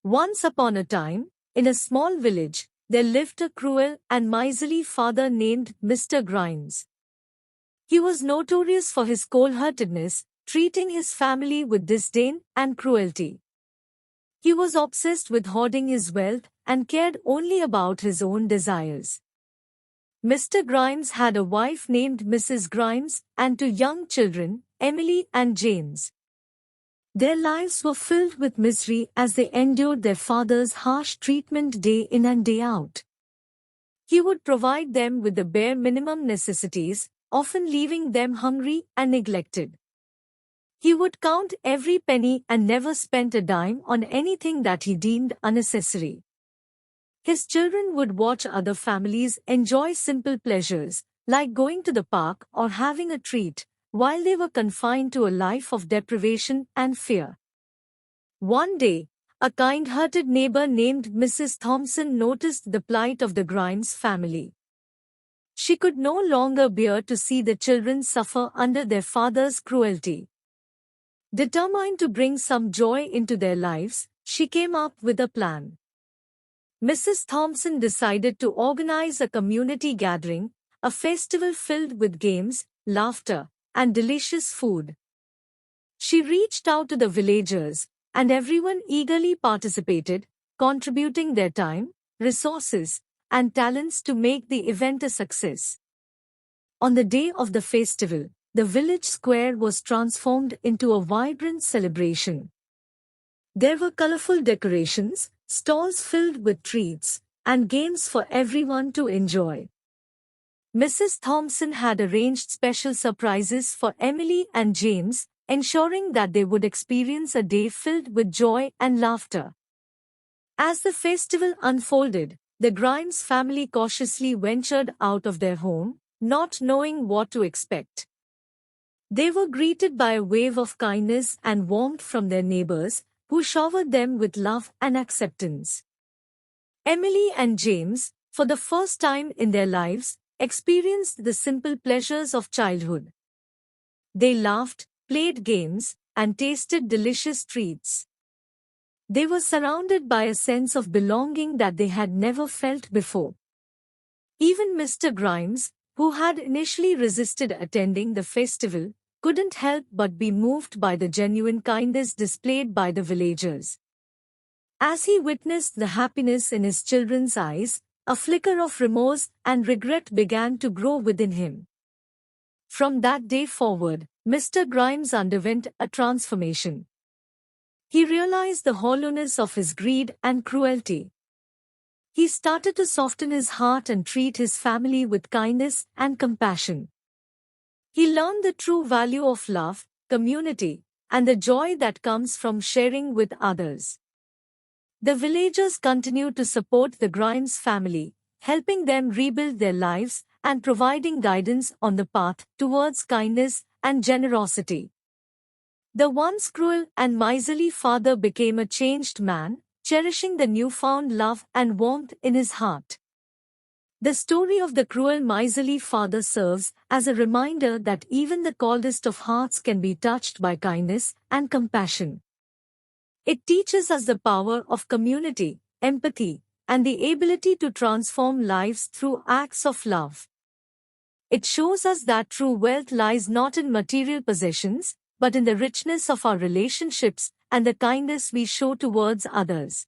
Once upon a time, in a small village, there lived a cruel and miserly father named Mr. Grimes. He was notorious for his cold-heartedness, treating his family with disdain and cruelty. He was obsessed with hoarding his wealth and cared only about his own desires. Mr. Grimes had a wife named Mrs. Grimes and two young children, Emily and James. Their lives were filled with misery as they endured their father's harsh treatment day in and day out. He would provide them with the bare minimum necessities, often leaving them hungry and neglected. He would count every penny and never spent a dime on anything that he deemed unnecessary. His children would watch other families enjoy simple pleasures, like going to the park or having a treat, while they were confined to a life of deprivation and fear. One day, a kind-hearted neighbor named Mrs. Thompson noticed the plight of the Grimes family. She could no longer bear to see the children suffer under their father's cruelty. Determined to bring some joy into their lives, she came up with a plan. Mrs. Thompson decided to organize a community gathering, a festival filled with games, laughter, and delicious food. She reached out to the villagers, and everyone eagerly participated, contributing their time, resources, and talents to make the event a success. On the day of the festival, the village square was transformed into a vibrant celebration. There were colorful decorations, stalls filled with treats, and games for everyone to enjoy. Mrs. Thompson had arranged special surprises for Emily and James, ensuring that they would experience a day filled with joy and laughter. As the festival unfolded, the Grimes family cautiously ventured out of their home, not knowing what to expect. They were greeted by a wave of kindness and warmth from their neighbors, who showered them with love and acceptance. Emily and James, for the first time in their lives, experienced the simple pleasures of childhood. They laughed, played games, and tasted delicious treats. They were surrounded by a sense of belonging that they had never felt before. Even Mr. Grimes, who had initially resisted attending the festival, couldn't help but be moved by the genuine kindness displayed by the villagers. As he witnessed the happiness in his children's eyes, a flicker of remorse and regret began to grow within him. From that day forward, Mr. Grimes underwent a transformation. He realized the hollowness of his greed and cruelty. He started to soften his heart and treat his family with kindness and compassion. He learned the true value of love, community, and the joy that comes from sharing with others. The villagers continued to support the Grimes family, helping them rebuild their lives and providing guidance on the path towards kindness and generosity. The once cruel and miserly father became a changed man, cherishing the newfound love and warmth in his heart. The story of the cruel miserly father serves as a reminder that even the coldest of hearts can be touched by kindness and compassion. It teaches us the power of community, empathy, and the ability to transform lives through acts of love. It shows us that true wealth lies not in material possessions, but in the richness of our relationships and the kindness we show towards others.